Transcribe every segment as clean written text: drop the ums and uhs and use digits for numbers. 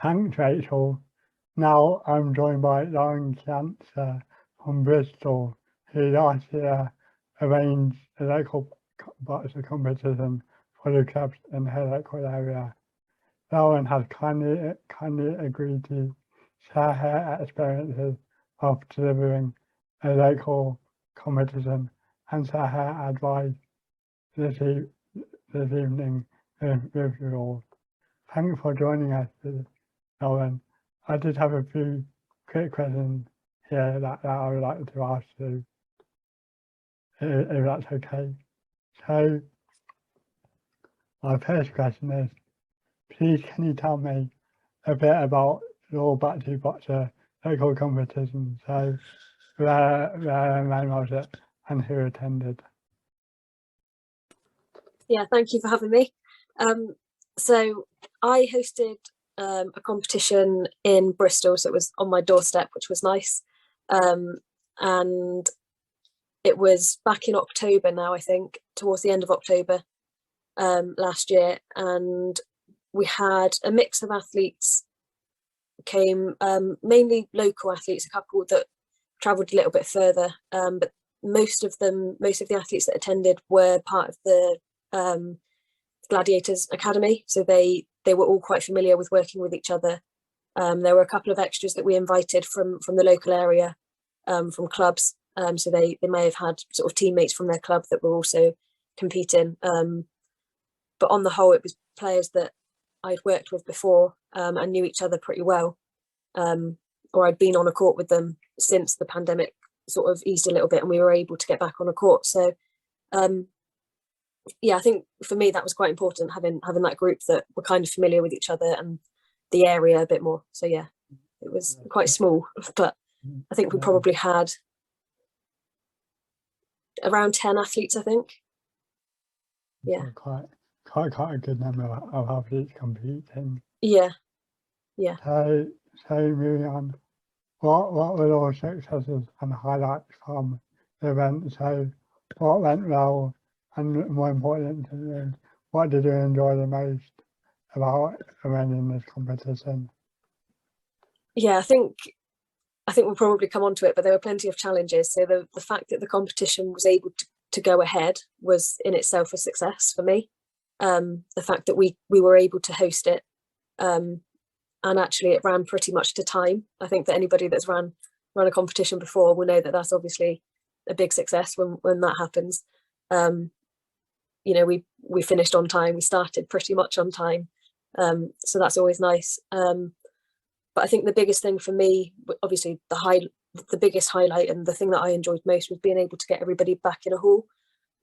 Thanks, Rachel. Now I'm joined by Lauren Kianchehr from Bristol, who last year arranged a local boccia competition for the clubs in her local area. Lauren has kindly agreed to share her experiences of delivering a local competition and share her advice this evening with you all. Thanks for joining us, Lauren. I did have a few quick questions here that I would like to ask you, if that's okay. So, my first question is, please can you tell me a bit about your Boccia local competition? So, where and when was it and who attended? Yeah, thank you for having me. So I hosted a competition in Bristol, so it was on my doorstep, which was nice. And it was back in October now, I think, towards the end of October last year. And we had a mix of athletes came, mainly local athletes, a couple that travelled a little bit further. But most of the athletes that attended were part of the Gladiators Academy, so they were all quite familiar with working with each other. There were a couple of extras that we invited from the local area, from clubs, so they may have had sort of teammates from their club that were also competing, but on the whole it was players that I'd worked with before and knew each other pretty well, or I'd been on a court with them since the pandemic sort of eased a little bit and we were able to get back on a court. So yeah, I think for me that was quite important, having that group that were kind of familiar with each other and the area a bit more. So yeah, it was quite small, but I think we probably had around 10 athletes, I think. Yeah, quite a good number of athletes competing. Yeah. So moving on, what were your successes and highlights from the event? So what went well? And more importantly, what did you enjoy the most about running this competition? Yeah, I think we'll probably come on to it, but there were plenty of challenges. So the fact that the competition was able to go ahead was in itself a success for me. The fact that we were able to host it, and actually it ran pretty much to time. I think that anybody that's run a competition before will know that that's obviously a big success when that happens. You know, we finished on time, we started pretty much on time, so that's always nice. But I think the biggest thing for me, obviously the biggest highlight and the thing that I enjoyed most was being able to get everybody back in a hall.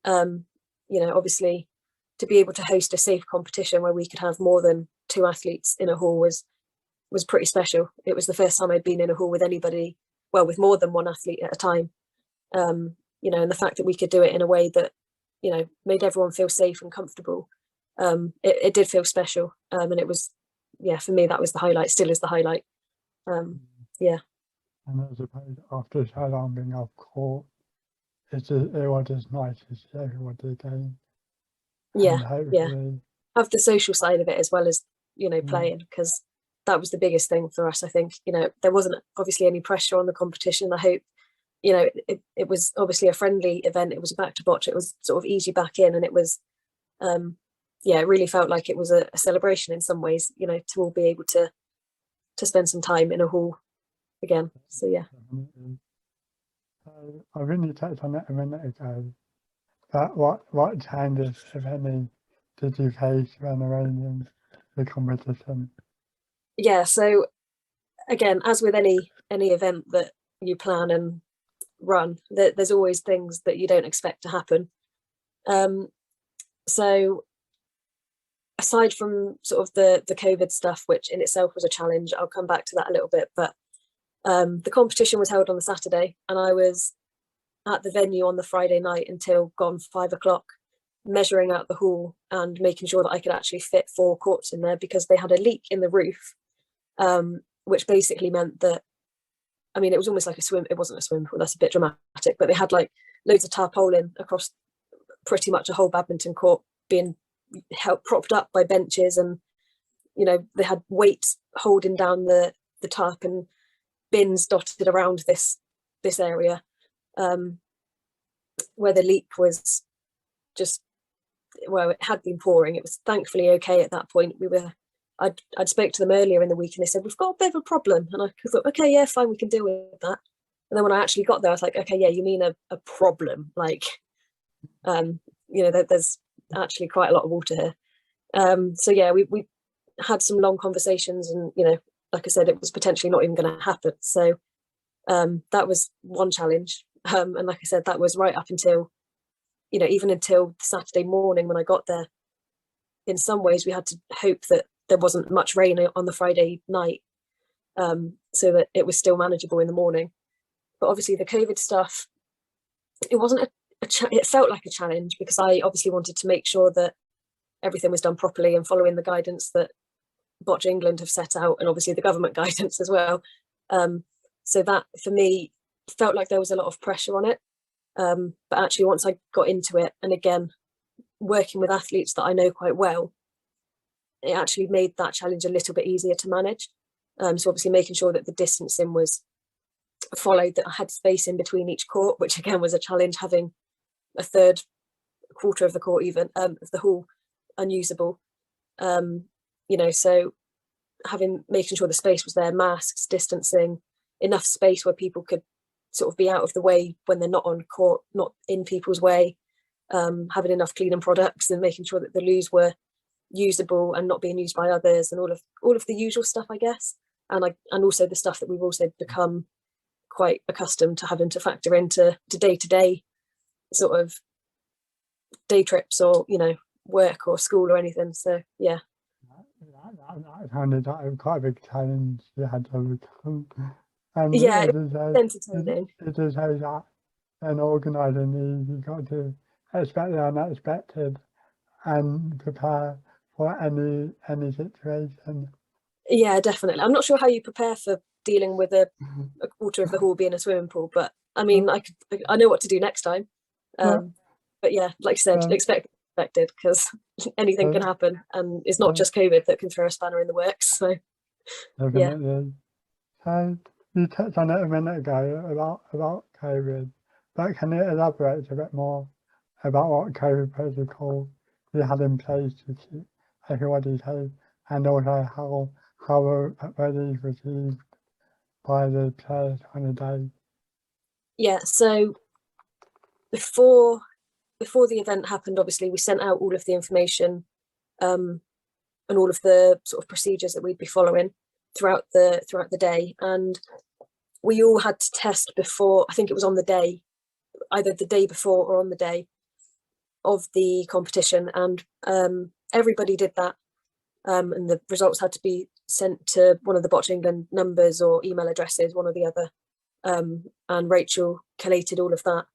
You know, obviously to be able to host a safe competition where we could have more than 2 athletes in a hall was pretty special. It was the first time I'd been in a hall with anybody, well, with more than 1 athlete at a time. You know, and the fact that we could do it in a way that, you know, made everyone feel safe and comfortable. It did feel special, and it was, yeah, for me that was the highlight, still is the highlight. Yeah. And I suppose after so long being off court, it was just nice to see everybody again. Yeah, have the social side of it as well as, you know, playing, because that was the biggest thing for us. I think, you know, there wasn't obviously any pressure on the competition. I hope, you know, it was obviously a friendly event. It was back to bocce. It was sort of easy back in, and it was, yeah, it really felt like it was a celebration in some ways, you know, to all be able to spend some time in a hall again. So yeah. I really touched on it a minute ago, but what changes, if any, did you face when arranging the competition? Yeah, so again, as with any event that you plan and run, there's always things that you don't expect to happen. So aside from sort of the COVID stuff, which in itself was a challenge, I'll come back to that a little bit, but the competition was held on the Saturday and I was at the venue on the Friday night until gone 5 o'clock, measuring out the hall and making sure that I could actually fit 4 courts in there, because they had a leak in the roof, which basically meant that, I mean, it was almost like a swim. It wasn't a swimming pool, that's a bit dramatic, but they had like loads of tarpaulin across pretty much a whole badminton court, being propped up by benches, and you know, they had weights holding down the top and bins dotted around this area, where the leak was just, well, it had been pouring. It was thankfully okay at that point. I'd spoke to them earlier in the week and they said, we've got a bit of a problem. And I thought, okay, yeah, fine, we can deal with that. And then when I actually got there, I was like, okay, yeah, you mean a problem? Like, you know, there's actually quite a lot of water here. So yeah, we had some long conversations, and, you know, like I said, it was potentially not even going to happen. So that was one challenge. And like I said, that was right up until, you know, even until Saturday morning when I got there. In some ways, we had to hope that there wasn't much rain on the Friday night, so that it was still manageable in the morning. But obviously the COVID stuff, it wasn't it felt like a challenge, because I obviously wanted to make sure that everything was done properly and following the guidance that Boccia England have set out, and obviously the government guidance as well. So that for me felt like there was a lot of pressure on it. But actually once I got into it, and again, working with athletes that I know quite well, it actually made that challenge a little bit easier to manage. So obviously making sure that the distancing was followed, that I had space in between each court, which again was a challenge, having a quarter of the court, even of the hall, unusable. You know, so making sure the space was there, masks, distancing, enough space where people could sort of be out of the way when they're not on court, not in people's way, having enough cleaning products, and making sure that the loos were usable and not being used by others, and all of the usual stuff, I guess. And also the stuff that we've also become quite accustomed to having to factor into day-to-day sort of day trips, or, you know, work or school or anything. So yeah. That sounded like quite a big challenge you had to overcome. And Yeah, it was entertaining. It is how that an organiser needs, you've got to expect the unexpected and prepare for any situation. Yeah, definitely. I'm not sure how you prepare for dealing with a quarter of the hall being a swimming pool, but I mean, I know what to do next time. But yeah, like I said, expected, because anything can happen, and it's not just COVID that can throw a spanner in the works. So definitely. So you touched on it a minute ago about COVID, but can you elaborate a bit more about what COVID protocol you had in place to keep everybody safe, and also how were these received by the players on the day? Yeah, so before the event happened, obviously we sent out all of the information, and all of the sort of procedures that we'd be following throughout the day, and we all had to test before. I think it was on the day, either the day before or on the day of the competition, and everybody did that, and the results had to be sent to one of the Boccia England numbers or email addresses, one or the other, and Rachel collated all of that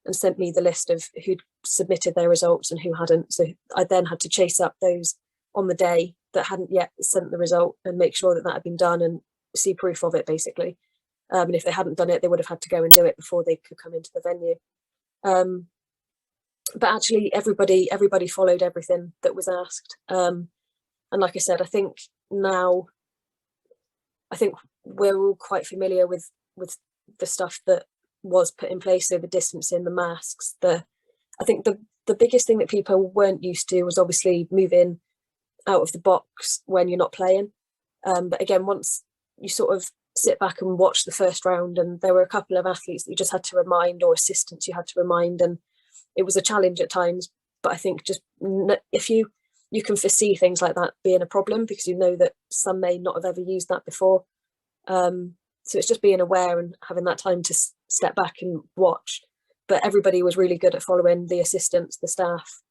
and sent me the list of who'd submitted their results and who hadn't. So I then had to chase up those on the day that hadn't yet sent the result and make sure that had been done and see proof of it, basically. And if they hadn't done it, they would have had to go and do it before they could come into the venue. But actually everybody followed everything that was asked. And like I said, I think now, we're all quite familiar with the stuff that was put in place. So the distancing, the masks, I think the biggest thing that people weren't used to was obviously moving out of the box when you're not playing. But again, once you sort of sit back and watch the first round, and there were a couple of athletes that you just had to remind, or assistants you had to remind, and it was a challenge at times. But I think just if you can foresee things like that being a problem, because you know that some may not have ever used that before. So it's just being aware and having that time to step back and watch. But everybody was really good at following, the assistants, the staff,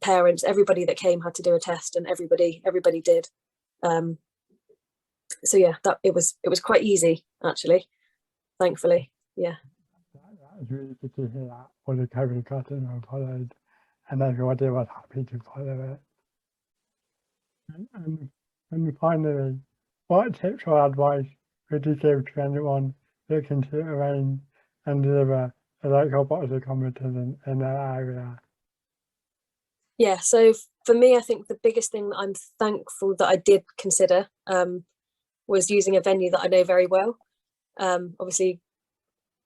parents, everybody that came had to do a test, and everybody did. So yeah, that it was quite easy, actually, thankfully. Yeah. That was really good to hear that all the COVID cutting were followed, and everybody was happy to follow it. And finally, what tips or advice would you give to anyone looking to arrange and deliver a local Boccia competition in their area? Yeah, so for me, I think the biggest thing that I'm thankful that I did consider was using a venue that I know very well. Obviously,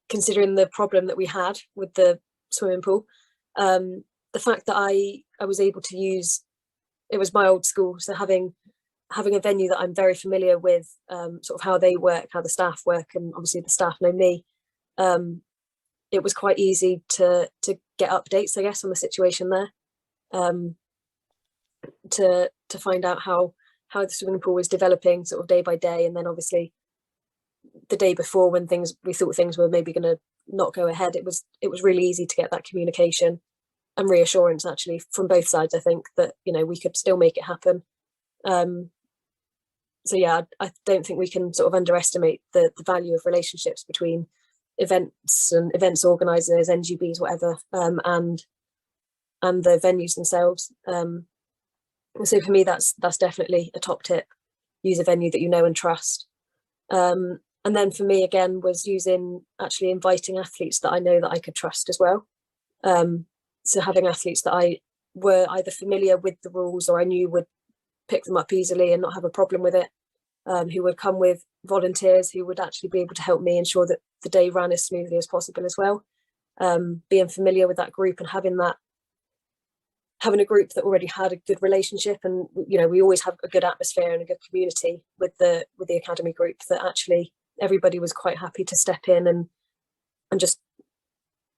considering the problem that we had with the swimming pool, the fact that I was able to use, it was my old school, so having a venue that I'm very familiar with, sort of how they work, how the staff work, and obviously the staff know me. It was quite easy to get updates, I guess, on the situation there, to find out how the swimming pool was developing sort of day by day, and then obviously the day before when we thought things were maybe going to not go ahead, it was really easy to get that communication and reassurance actually from both sides. I think that, you know, we could still make it happen. So yeah, I don't think we can sort of underestimate the value of relationships between events and events organisers, NGBs, whatever, and the venues themselves. So for me, that's definitely a top tip. Use a venue that you know and trust. And then for me, again, was actually inviting athletes that I know that I could trust as well. So having athletes that I were either familiar with the rules or I knew would pick them up easily and not have a problem with it, who would come with volunteers who would actually be able to help me ensure that the day ran as smoothly as possible as well. Being familiar with that group and having a group that already had a good relationship, and you know, we always have a good atmosphere and a good community with the academy group, that actually everybody was quite happy to step in and just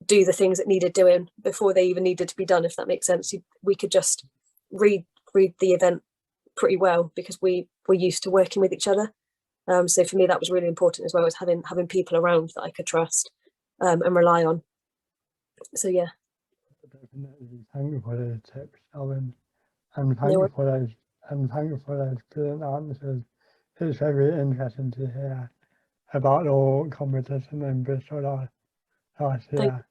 do the things that needed doing before they even needed to be done, if that makes sense. We could just read the event pretty well because we were used to working with each other. So for me, that was really important as well, as having people around that I could trust and rely on. So yeah. Definitely. Thank you for those tips, Lauren, and thank you for those brilliant answers. It's very interesting to hear about your competition in Bristol last year.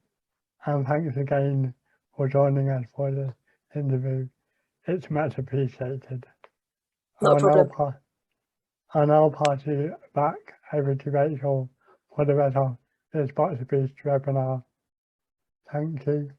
And thanks again for joining us for this interview. It's much appreciated. Not a problem. I'll now pass you back over to Rachel for the rest of this Boccia webinar. Thank you.